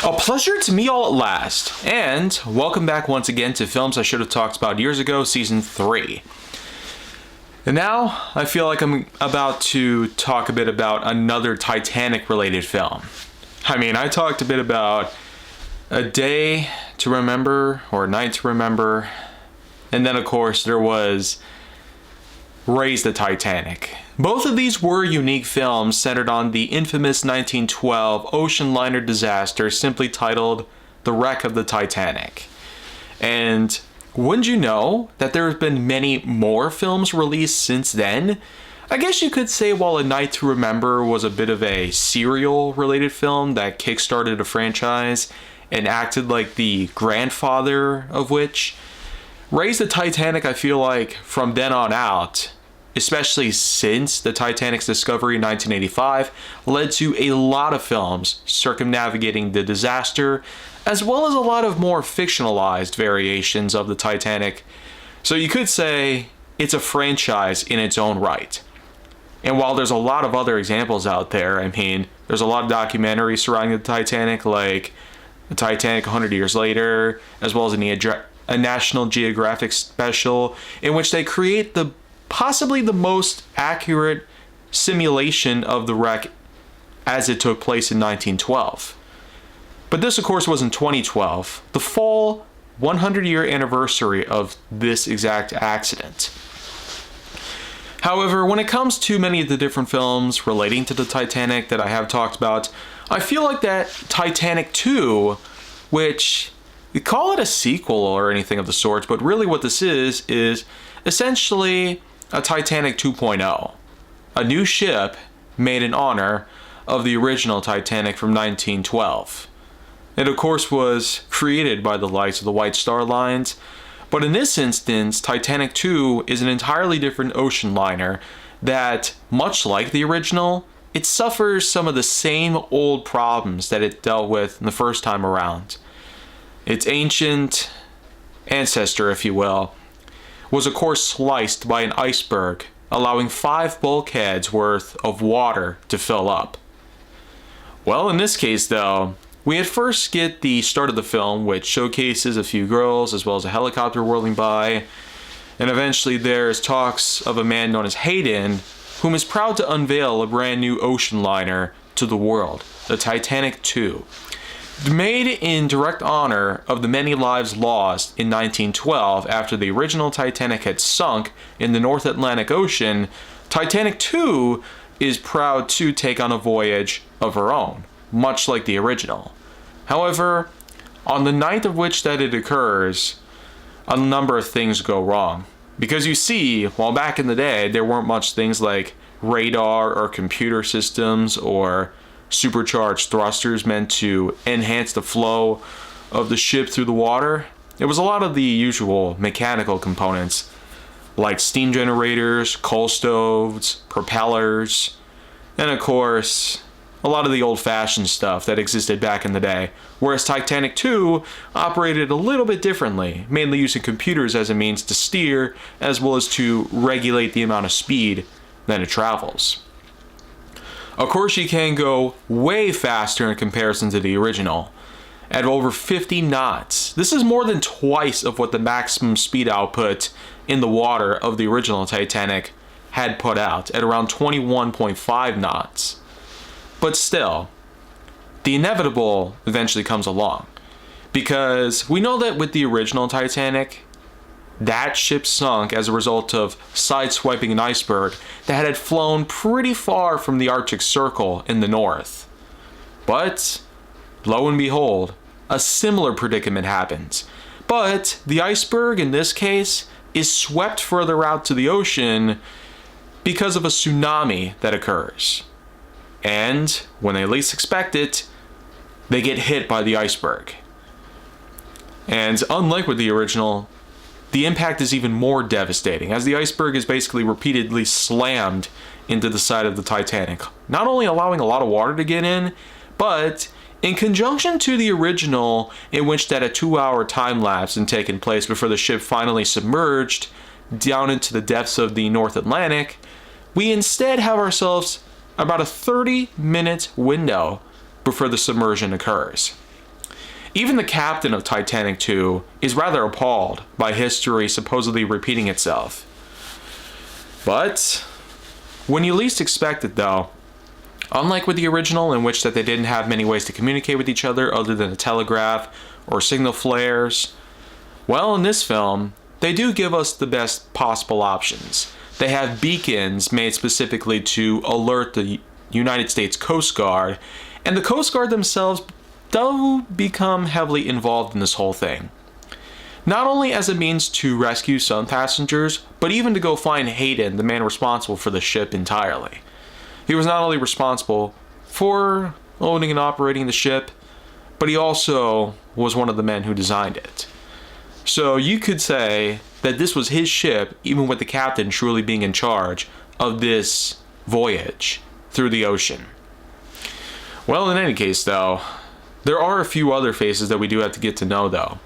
A pleasure to meet all at last, and welcome back once again to Films I Should Have Talked About Years Ago, Season 3. And now, I feel like I'm about to talk a bit about another Titanic-related film. I mean, I talked a bit about A Day to Remember, or A Night to Remember, and then of course there was Raise the Titanic. Both of these were unique films centered on the infamous 1912 ocean liner disaster simply titled The Wreck of the Titanic. And wouldn't you know that there have been many more films released since then? I guess you could say while A Night to Remember was a bit of a serial-related film that kickstarted a franchise and acted like the grandfather of which, Raise the Titanic, I feel like, from then on out, especially since the Titanic's discovery in 1985, led to a lot of films circumnavigating the disaster, as well as a lot of more fictionalized variations of the Titanic. So you could say it's a franchise in its own right. And while there's a lot of other examples out there, I mean, there's a lot of documentaries surrounding the Titanic, like The Titanic 100 Years Later, as well as a National Geographic special, in which they create possibly the most accurate simulation of the wreck as it took place in 1912. But this, of course, was in 2012, the full 100-year anniversary of this exact accident. However, when it comes to many of the different films relating to the Titanic that I have talked about, I feel like that Titanic 2, which we call it a sequel or anything of the sort, but really what this is essentially a Titanic 2.0, a new ship made in honor of the original Titanic from 1912. It of course was created by the likes of the White Star Lines, but in this instance, Titanic 2 is an entirely different ocean liner that, much like the original, it suffers some of the same old problems that it dealt with the first time around. Its ancient ancestor, if you will, was of course sliced by an iceberg, allowing 5 bulkheads worth of water to fill up. Well, in this case though, we at first get the start of the film, which showcases a few girls as well as a helicopter whirling by, and eventually there's talks of a man known as Hayden, whom is proud to unveil a brand new ocean liner to the world, the Titanic 2. Made in direct honor of the many lives lost in 1912 after the original Titanic had sunk in the North Atlantic Ocean, Titanic 2 is proud to take on a voyage of her own, much like the original. However, on the night of which that it occurs, a number of things go wrong. Because you see, while back in the day, there weren't much things like radar or computer systems or supercharged thrusters meant to enhance the flow of the ship through the water. It was a lot of the usual mechanical components like steam generators, coal stoves, propellers, and of course a lot of the old-fashioned stuff that existed back in the day, whereas Titanic 2 operated a little bit differently, mainly using computers as a means to steer as well as to regulate the amount of speed that it travels. Of course, you can go way faster in comparison to the original, at over 50 knots. This is more than twice of what the maximum speed output in the water of the original Titanic had put out, at around 21.5 knots. But still, the inevitable eventually comes along, because we know that with the original Titanic, that ship sunk as a result of sideswiping an iceberg that had flown pretty far from the Arctic Circle in the north. But, lo and behold, a similar predicament happens. But the iceberg in this case is swept further out to the ocean because of a tsunami that occurs. And when they least expect it, they get hit by the iceberg. And unlike with the original, the impact is even more devastating, as the iceberg is basically repeatedly slammed into the side of the Titanic, not only allowing a lot of water to get in, but in conjunction to the original, in which that a 2-hour time lapse had taken place before the ship finally submerged down into the depths of the North Atlantic, we instead have ourselves about a 30-minute window before the submersion occurs. Even the captain of Titanic 2 is rather appalled by history supposedly repeating itself. But when you least expect it, though, unlike with the original, in which that they didn't have many ways to communicate with each other other than a telegraph or signal flares, well, in this film, they do give us the best possible options. They have beacons made specifically to alert the United States Coast Guard, and the Coast Guard themselves do become heavily involved in this whole thing. Not only as a means to rescue some passengers, but even to go find Hayden, the man responsible for the ship entirely. He was not only responsible for owning and operating the ship, but he also was one of the men who designed it. So you could say that this was his ship, even with the captain truly being in charge of this voyage through the ocean. Well, in any case, though, there are a few other faces that we do have to get to know, though.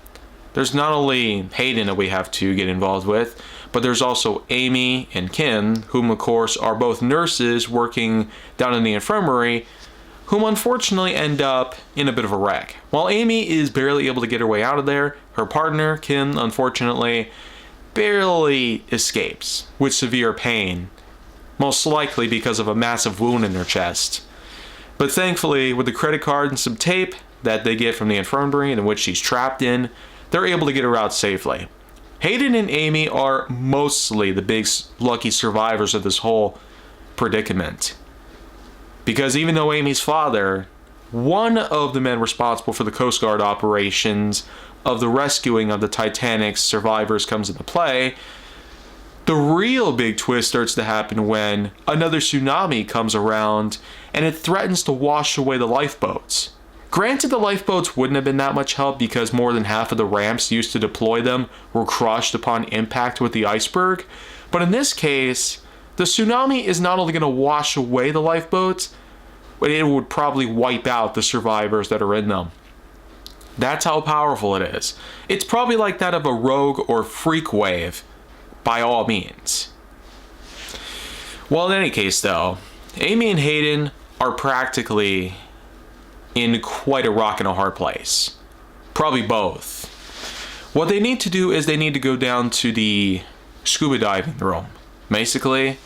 There's not only Hayden that we have to get involved with, but there's also Amy and Kim, whom of course are both nurses working down in the infirmary, whom unfortunately end up in a bit of a wreck. While Amy is barely able to get her way out of there, her partner, Kim, unfortunately, barely escapes with severe pain, most likely because of a massive wound in her chest. But thankfully, with the credit card and some tape that they get from the infirmary in which she's trapped in, they're able to get her out safely. Hayden and Amy are mostly the big lucky survivors of this whole predicament. Because even though Amy's father, one of the men responsible for the Coast Guard operations of the rescuing of the Titanic's survivors comes into play, the real big twist starts to happen when another tsunami comes around and it threatens to wash away the lifeboats. Granted, the lifeboats wouldn't have been that much help because more than half of the ramps used to deploy them were crushed upon impact with the iceberg, but in this case, the tsunami is not only going to wash away the lifeboats, but it would probably wipe out the survivors that are in them. That's how powerful it is. It's probably like that of a rogue or freak wave, by all means. Well, in any case, though, Amy and Hayden are practically in quite a rock and a hard place. Probably both. What they need to do is they need to go down to the scuba diving room. Basically,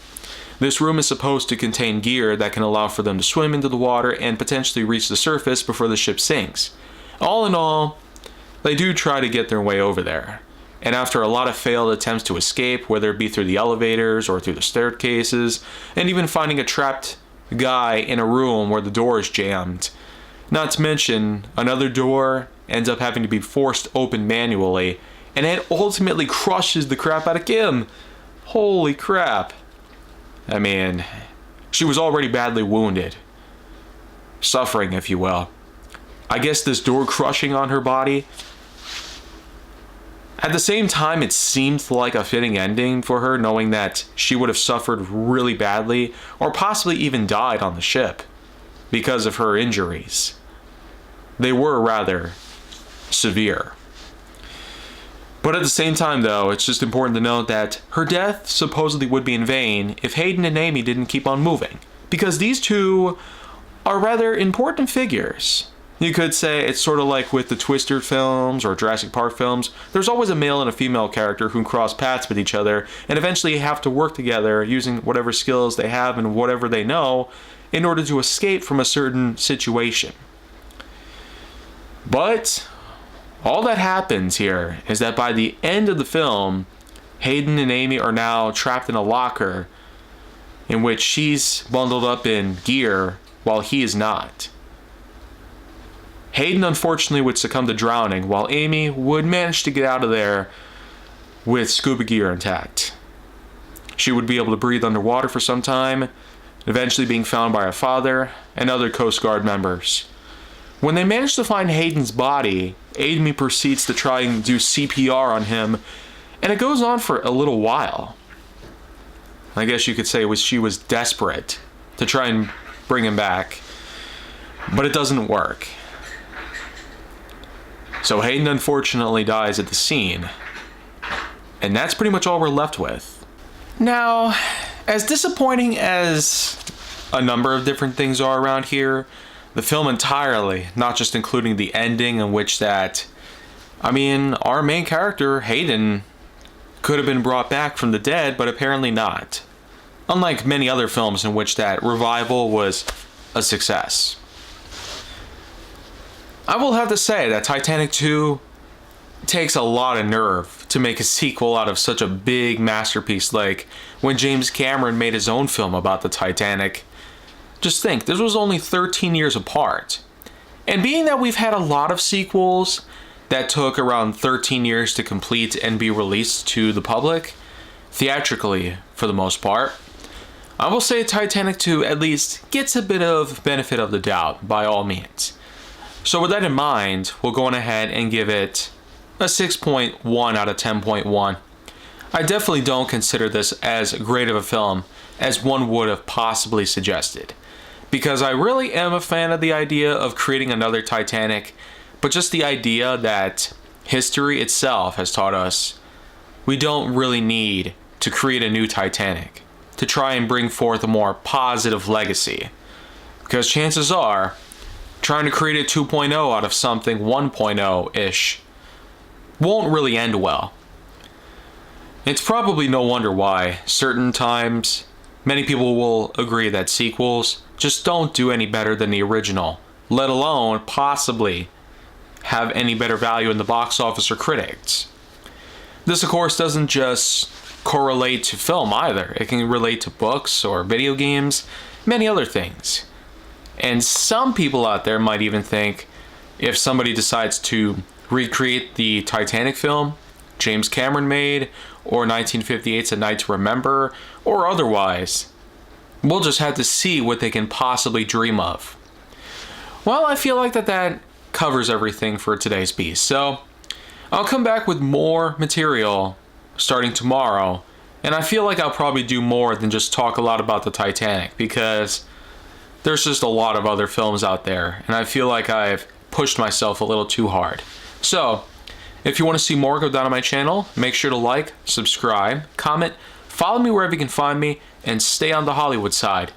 this room is supposed to contain gear that can allow for them to swim into the water and potentially reach the surface before the ship sinks. All in all, they do try to get their way over there. And after a lot of failed attempts to escape, whether it be through the elevators or through the staircases, and even finding a trapped guy in a room where the door is jammed, not to mention another door ends up having to be forced open manually, and it ultimately crushes the crap out of Kim. Holy crap. I mean, she was already badly wounded. Suffering, if you will. I guess this door crushing on her body, at the same time, it seemed like a fitting ending for her, knowing that she would have suffered really badly, or possibly even died on the ship because of her injuries. They were rather severe. But at the same time, though, it's just important to note that her death supposedly would be in vain if Hayden and Amy didn't keep on moving, because these two are rather important figures. You could say it's sort of like with the Twister films or Jurassic Park films. There's always a male and a female character who cross paths with each other and eventually have to work together using whatever skills they have and whatever they know in order to escape from a certain situation. But all that happens here is that by the end of the film, Hayden and Amy are now trapped in a locker in which she's bundled up in gear while he is not. Hayden unfortunately would succumb to drowning, while Amy would manage to get out of there with scuba gear intact. She would be able to breathe underwater for some time, eventually being found by her father and other Coast Guard members. When they manage to find Hayden's body, Amy proceeds to try and do CPR on him, and it goes on for a little while. I guess you could say she was desperate to try and bring him back, but it doesn't work. So Hayden unfortunately dies at the scene, and that's pretty much all we're left with. Now, as disappointing as a number of different things are around here, the film entirely, not just including the ending in which our main character, Hayden, could have been brought back from the dead, but apparently not. Unlike many other films in which that revival was a success. I will have to say that Titanic 2 takes a lot of nerve to make a sequel out of such a big masterpiece, like when James Cameron made his own film about the Titanic. Just think, this was only 13 years apart. And being that we've had a lot of sequels that took around 13 years to complete and be released to the public, theatrically for the most part, I will say Titanic 2 at least gets a bit of benefit of the doubt, by all means. So with that in mind, we'll go on ahead and give it a 6.1 out of 10.1. I definitely don't consider this as great of a film as one would have possibly suggested, because I really am a fan of the idea of creating another Titanic, but just the idea that history itself has taught us we don't really need to create a new Titanic to try and bring forth a more positive legacy, because chances are trying to create a 2.0 out of something 1.0-ish won't really end well. It's probably no wonder why certain times many people will agree that sequels just don't do any better than the original, let alone possibly have any better value in the box office or critics. This, of course, doesn't just correlate to film either. It can relate to books or video games, many other things. And some people out there might even think if somebody decides to recreate the Titanic film James Cameron made, or 1958's A Night to Remember, or otherwise, we'll just have to see what they can possibly dream of. Well, I feel like that covers everything for today's piece, so I'll come back with more material starting tomorrow, and I feel like I'll probably do more than just talk a lot about the Titanic, because there's just a lot of other films out there, and I feel like I've pushed myself a little too hard. So, if you want to see more, go down to my channel, make sure to like, subscribe, comment, follow me wherever you can find me, and stay on the Hollywood side.